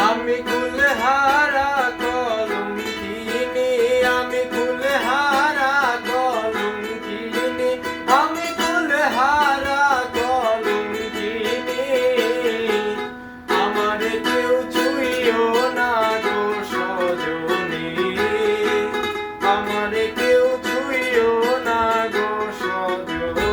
আমি কুলহারা কলঙ্কিনী, আমি কুলহারা কলঙ্কিনী, আমি কুলহারা কলঙ্কিনী। আমারে কেউ ছুঁইও না গো সজনী, আমারে কেউ ছুঁইও না গো সজনী।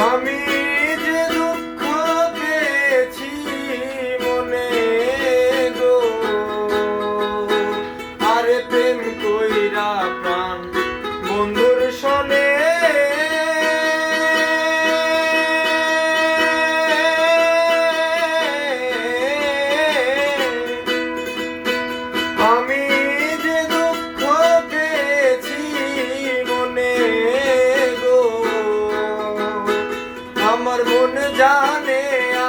আমি যে দুঃখ পেয়েছি মনে গো, আরে প্রেম কইরা প্রাণ বন্ধুর সনে। আমি যে দুঃখ পেয়েছি মনে গো, আমার মন জানে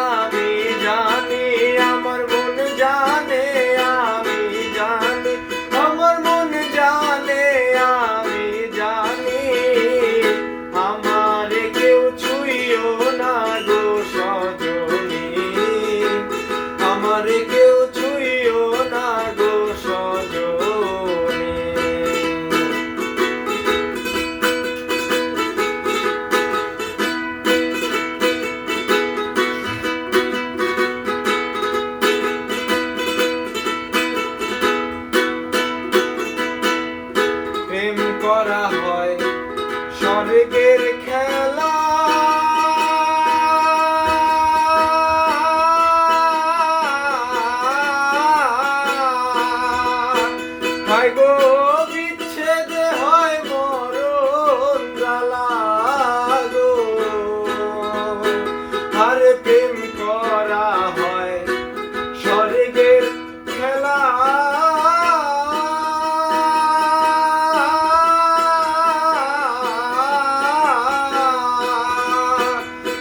আমি জানি, আমার মন জানে আমি জানি, আমার মন জানে আমি জানি। আমারে কেউ ছুঁইও না গো সজনী, আমারে কেউ ছুঁইও না গো সজনী। প্রেম করা হয় স্বর্গের খেলা, হায় গো বিচ্ছেদ হয় মরণ জ্বালা গো। আরে প্রেম করা হয় স্বর্গের খেলা,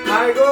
হায় গো